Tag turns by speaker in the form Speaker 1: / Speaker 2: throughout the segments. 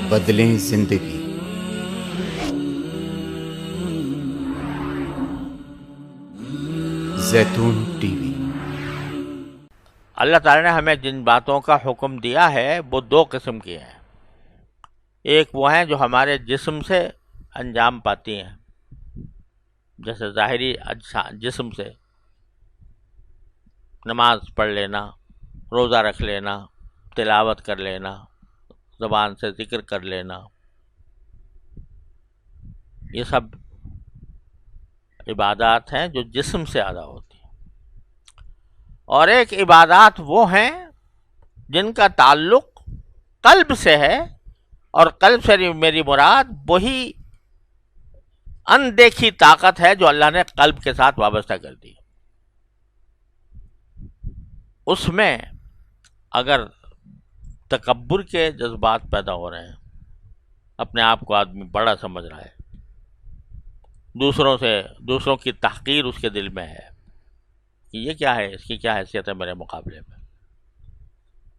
Speaker 1: بدلیں زندگی۔ زیتون ٹی وی۔
Speaker 2: اللہ تعالیٰ نے ہمیں جن باتوں کا حکم دیا ہے وہ دو قسم کی ہیں۔ ایک وہ ہیں جو ہمارے جسم سے انجام پاتی ہیں، جیسے ظاہری جسم سے نماز پڑھ لینا، روزہ رکھ لینا، تلاوت کر لینا، زبان سے ذکر کر لینا، یہ سب عبادات ہیں جو جسم سے ادا ہوتی ہیں۔ اور ایک عبادات وہ ہیں جن کا تعلق قلب سے ہے، اور قلب سے میری مراد وہی اندیکھی طاقت ہے جو اللہ نے قلب کے ساتھ وابستہ کر دی۔ اس میں اگر تکبر کے جذبات پیدا ہو رہے ہیں، اپنے آپ کو آدمی بڑا سمجھ رہا ہے، دوسروں کی تحقیر اس کے دل میں ہے کہ یہ کیا ہے، اس کی کیا حیثیت ہے میرے مقابلے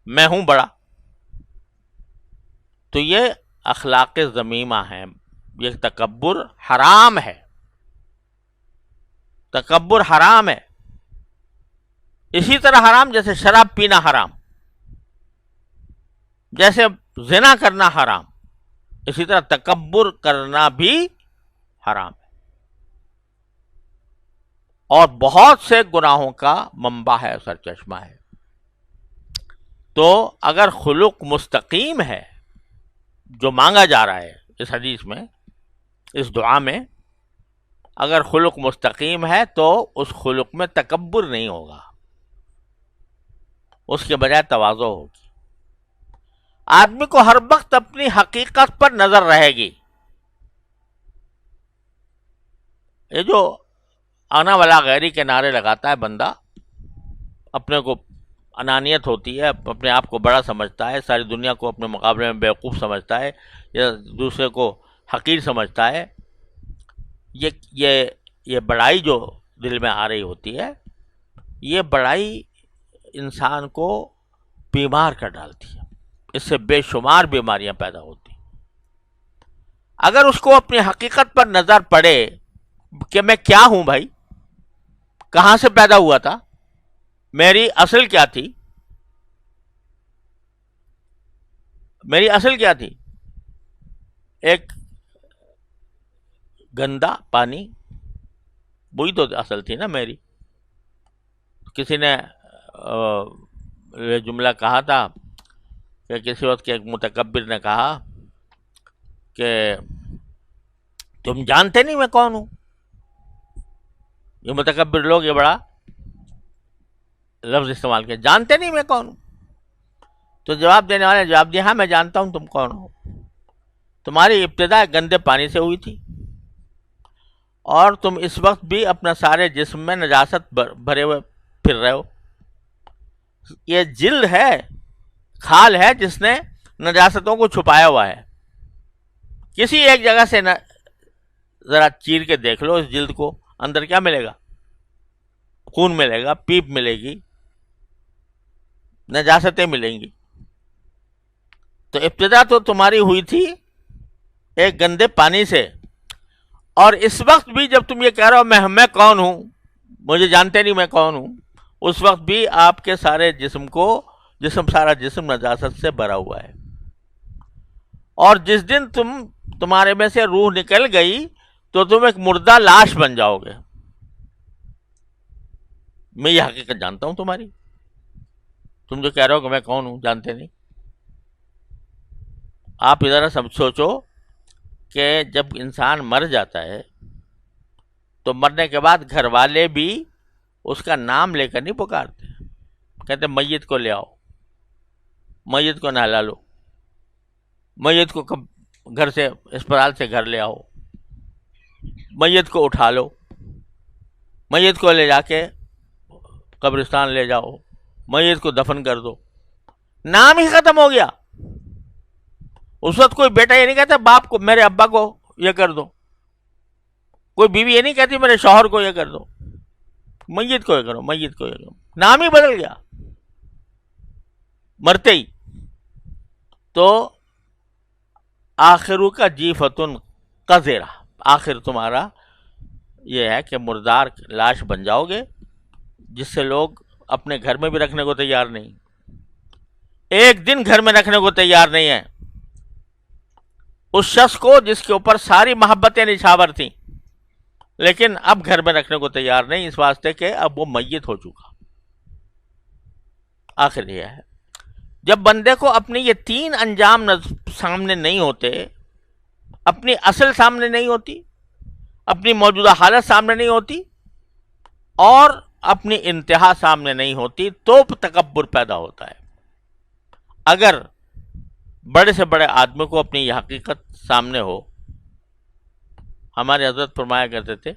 Speaker 2: میں ہوں بڑا، تو یہ اخلاق ذمیمہ ہے، یہ تکبر حرام ہے، تکبر حرام ہے۔ اسی طرح حرام جیسے شراب پینا حرام، جیسے زنا کرنا حرام، اسی طرح تکبر کرنا بھی حرام ہے، اور بہت سے گناہوں کا منبع ہے، سرچشمہ ہے۔ تو اگر خلق مستقیم ہے جو مانگا جا رہا ہے اس حدیث میں، اس دعا میں، اگر خلق مستقیم ہے تو اس خلق میں تکبر نہیں ہوگا، اس کے بجائے تواضع ہوگی۔ آدمی کو ہر وقت اپنی حقیقت پر نظر رہے گی۔ یہ جو انا ولا غیری کے نعرے لگاتا ہے بندہ، اپنے کو انانیت ہوتی ہے، اپنے آپ کو بڑا سمجھتا ہے، ساری دنیا کو اپنے مقابلے میں بیوقوف سمجھتا ہے، یا دوسرے کو حقیر سمجھتا ہے، یہ بڑائی جو دل میں آ رہی ہوتی ہے، یہ بڑائی انسان کو بیمار کر ڈالتی ہے، اس سے بے شمار بیماریاں پیدا ہوتی ہیں۔ اگر اس کو اپنی حقیقت پر نظر پڑے کہ میں کیا ہوں بھائی، کہاں سے پیدا ہوا تھا، میری اصل کیا تھی، میری اصل کیا تھی، ایک گندا پانی، وہی تو اصل تھی نا میری۔ کسی نے یہ جملہ کہا تھا کہ کسی وقت کے ایک متکبر نے کہا کہ تم جانتے نہیں میں کون ہوں۔ یہ متکبر لوگ یہ بڑا لفظ استعمال کیا، جانتے نہیں میں کون ہوں۔ تو جواب دینے والے نے جواب دیا، ہاں میں جانتا ہوں تم کون ہو، تمہاری ابتدا گندے پانی سے ہوئی تھی، اور تم اس وقت بھی اپنا سارے جسم میں نجاست بھرے ہوئے پھر رہے ہو۔ یہ جلد ہے، کھال ہے جس نے نجاستوں کو چھپایا ہوا ہے۔ کسی ایک جگہ سے ذرا چیر کے دیکھ لو اس جلد کو، اندر کیا ملے گا؟ خون ملے گا، پیپ ملے گی، نجاستیں ملیں گی۔ تو ابتدا تو تمہاری ہوئی تھی ایک گندے پانی سے، اور اس وقت بھی جب تم یہ کہہ رہے ہو میں کون ہوں، مجھے جانتے نہیں میں کون ہوں، اس وقت بھی آپ کے سارے سارا جسم نجاست سے بھرا ہوا ہے۔ اور جس دن تمہارے میں سے روح نکل گئی تو تم ایک مردہ لاش بن جاؤ گے۔ میں یہ حقیقت جانتا ہوں تمہاری، تم جو کہہ رہے ہو کہ میں کون ہوں جانتے نہیں۔ آپ ادھر سوچو کہ جب انسان مر جاتا ہے تو مرنے کے بعد گھر والے بھی اس کا نام لے کر نہیں پکارتے، کہتے میت کو لے آؤ، میت کو نہلا لو، میت کو گھر سے اسپتال سے گھر لے آؤ، میت کو اٹھا لو، میت کو لے جا کے قبرستان لے جاؤ، میت کو دفن کر دو۔ نام ہی ختم ہو گیا۔ اس وقت کوئی بیٹا یہ نہیں کہتا باپ کو، میرے ابا کو یہ کر دو، کوئی بیوی یہ نہیں کہتی میرے شوہر کو یہ کر دو، میت کو یہ کرو، میت کو یہ کرو، نام ہی بدل گیا مرتے ہی۔ تو آخرو کا جیفتن قذرہ، آخر تمہارا یہ ہے کہ مردار لاش بن جاؤ گے جس سے لوگ اپنے گھر میں بھی رکھنے کو تیار نہیں، ایک دن گھر میں رکھنے کو تیار نہیں ہے اس شخص کو جس کے اوپر ساری محبتیں نچھاور تھیں، لیکن اب گھر میں رکھنے کو تیار نہیں، اس واسطے کہ اب وہ میت ہو چکا۔ آخر یہ ہے جب بندے کو اپنی یہ تین انجام سامنے نہیں ہوتے، اپنی اصل سامنے نہیں ہوتی، اپنی موجودہ حالت سامنے نہیں ہوتی، اور اپنی انتہا سامنے نہیں ہوتی، تو تکبر پیدا ہوتا ہے۔ اگر بڑے سے بڑے آدمی کو اپنی یہ حقیقت سامنے ہو، ہمارے حضرت فرمایا کرتے تھے،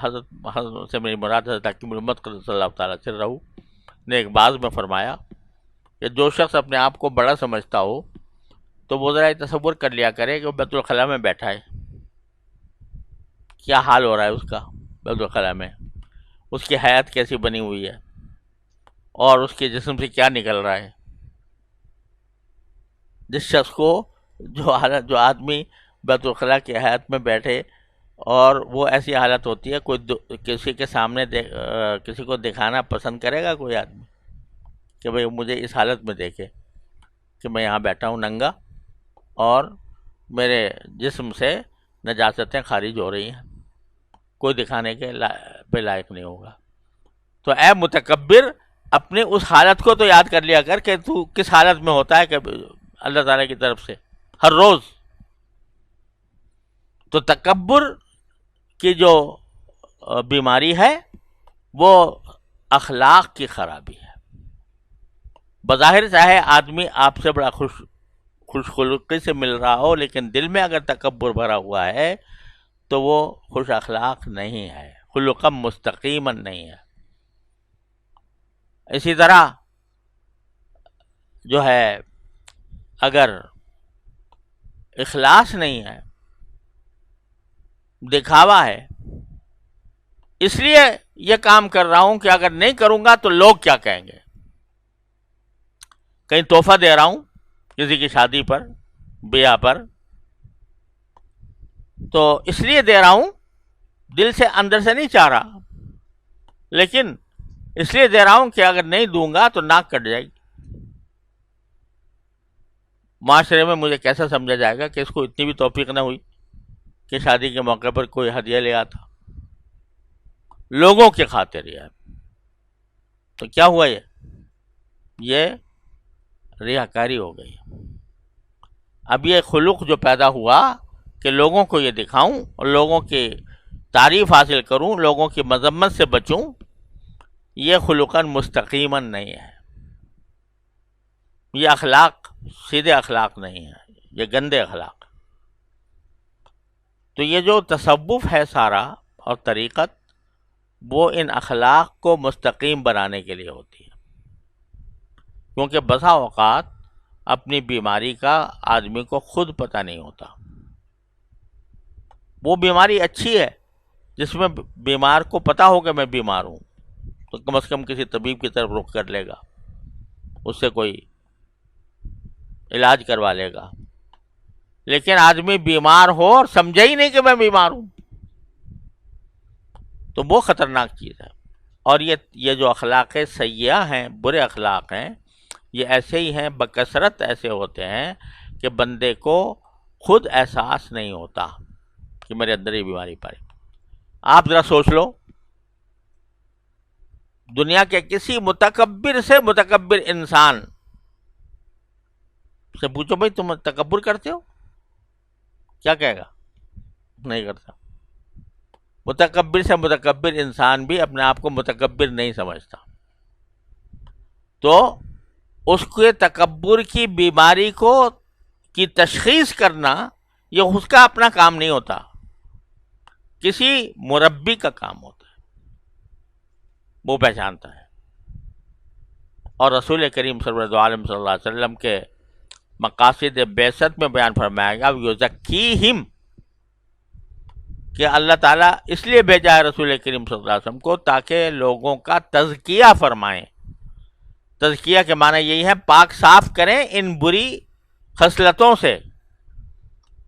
Speaker 2: حضرت سے میری مراد حضرت حکیم الامت قدس اللہ تعالیٰ سے رہو نے ایک بعض میں فرمایا کہ جو شخص اپنے آپ کو بڑا سمجھتا ہو تو وہ ذرا تصور کر لیا کرے کہ وہ بیت الخلاء میں بیٹھا ہے، کیا حال ہو رہا ہے اس کا بیت الخلاء میں، اس کی حیات کیسی بنی ہوئی ہے اور اس کے جسم سے کیا نکل رہا ہے۔ جس شخص کو جو آدمی بیت الخلاء کی حیات میں بیٹھے اور وہ ایسی حالت ہوتی ہے، کوئی کسی کے سامنے کسی کو دکھانا پسند کرے گا کوئی آدمی کہ بھئی مجھے اس حالت میں دیکھے کہ میں یہاں بیٹھا ہوں ننگا اور میرے جسم سے نجاستیں خارج ہو رہی ہیں، کوئی دکھانے کے پہ لائق نہیں ہوگا۔ تو اے متکبر، اپنی اس حالت کو تو یاد کر لیا کر کہ تو کس حالت میں ہوتا ہے کہ اللہ تعالیٰ کی طرف سے ہر روز۔ تو تکبر کی جو بیماری ہے وہ اخلاق کی خرابی ہے۔ بظاہر چاہے آدمی آپ سے بڑا خوش خلقی سے مل رہا ہو، لیکن دل میں اگر تکبر بھرا ہوا ہے تو وہ خوش اخلاق نہیں ہے، خلقا مستقیما نہیں ہے۔ اسی طرح جو ہے اگر اخلاص نہیں ہے، دکھاوا ہے، اس لیے یہ کام کر رہا ہوں کہ اگر نہیں کروں گا تو لوگ کیا کہیں گے، کہیں تحفہ دے رہا ہوں کسی کی شادی پر، بیاہ پر، تو اس لیے دے رہا ہوں، دل سے اندر سے نہیں چاہ رہا، لیکن اس لیے دے رہا ہوں کہ اگر نہیں دوں گا تو ناک کٹ جائے گی، معاشرے میں مجھے کیسا سمجھا جائے گا کہ اس کو اتنی بھی توفیق نہ ہوئی کہ شادی کے موقع پر کوئی ہدیہ لے آتا، لوگوں کی خاطر یہ۔ تو کیا ہوا، یہ ریاکاری ہو گئی۔ اب یہ خلق جو پیدا ہوا کہ لوگوں کو یہ دکھاؤں اور لوگوں کی تعریف حاصل کروں، لوگوں کی مذمت سے بچوں، یہ خلقاً مستقیماً نہیں ہے، یہ اخلاق سیدھے اخلاق نہیں ہے، یہ گندے اخلاق۔ تو یہ جو تصوف ہے سارا اور طریقت، وہ ان اخلاق کو مستقیم بنانے کے لیے ہوتی ہے، کیونکہ بسا اوقات اپنی بیماری کا آدمی کو خود پتہ نہیں ہوتا۔ وہ بیماری اچھی ہے جس میں بیمار کو پتہ ہو کہ میں بیمار ہوں، تو کم از کم کسی طبیب کی طرف رخ کر لے گا، اس سے کوئی علاج کروا لے گا۔ لیکن آدمی بیمار ہو اور سمجھے ہی نہیں کہ میں بیمار ہوں، تو وہ خطرناک چیز ہے۔ اور یہ جو اخلاق سیئہ ہیں، برے اخلاق ہیں، یہ ایسے ہی ہیں، بکثرت ایسے ہوتے ہیں کہ بندے کو خود احساس نہیں ہوتا کہ میرے اندر یہ بیماری پائی۔ آپ ذرا سوچ لو، دنیا کے کسی متکبر سے متکبر انسان سے پوچھو بھائی تم تکبر کرتے ہو، کیا کہے گا؟ نہیں کرتا۔ متکبر سے متکبر انسان بھی اپنے آپ کو متکبر نہیں سمجھتا، تو اس کے تکبر کی بیماری کی تشخیص کرنا یہ اس کا اپنا کام نہیں ہوتا، کسی مربی کا کام ہوتا ہے، وہ پہچانتا ہے۔ اور رسول کریم صلی اللہ علیہ وسلم کے مقاصد بعثت میں بیان فرمایا گیا، یزکیہم، کہ اللہ تعالیٰ اس لیے بھیجا ہے رسول کریم صلی اللہ علیہ وسلم کو تاکہ لوگوں کا تزکیہ فرمائیں۔ تزکیہ کے معنی یہی ہے پاک صاف کریں ان بری خصلتوں سے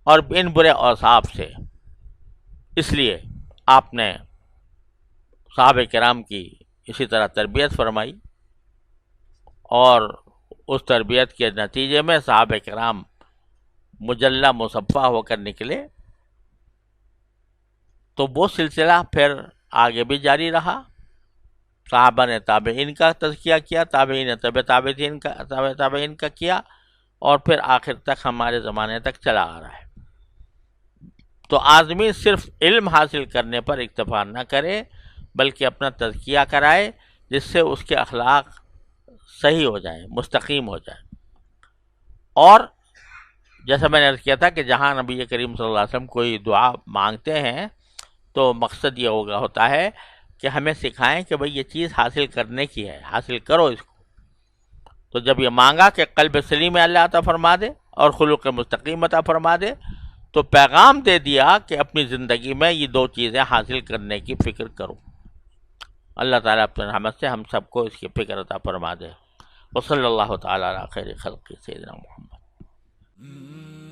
Speaker 2: اور ان برے اوصاف سے۔ اس لیے آپ نے صحابہ کرام کی اسی طرح تربیت فرمائی، اور اس تربیت کے نتیجے میں صحابہ کرام مجلہ مصفہ ہو کر نکلے۔ تو وہ سلسلہ پھر آگے بھی جاری رہا، صحابہ نے تابعین کا تزکیہ کیا، تابعین نے تابعین کا کیا، اور پھر آخر تک ہمارے زمانے تک چلا آ رہا ہے۔ تو آدمی صرف علم حاصل کرنے پر اکتفا نہ کرے، بلکہ اپنا تزکیہ کرائے، جس سے اس کے اخلاق صحیح ہو جائیں، مستقیم ہو جائیں۔ اور جیسا میں نے عرض کیا تھا کہ جہاں نبی کریم صلی اللہ علیہ وسلم کوئی دعا مانگتے ہیں تو مقصد یہ ہوتا ہے کہ ہمیں سکھائیں کہ بھئی یہ چیز حاصل کرنے کی ہے، حاصل کرو اس کو۔ تو جب یہ مانگا کہ قلب سلیم اللہ عطا فرما دے اور خلق مستقیم عطا فرما دے، تو پیغام دے دیا کہ اپنی زندگی میں یہ دو چیزیں حاصل کرنے کی فکر کرو۔ اللہ تعالیٰ اپنے رحمت سے ہم سب کو اس کی فکر عطا فرما دے۔ وصلی اللہ تعالیٰ علی خیر خلق سیدنا محمد۔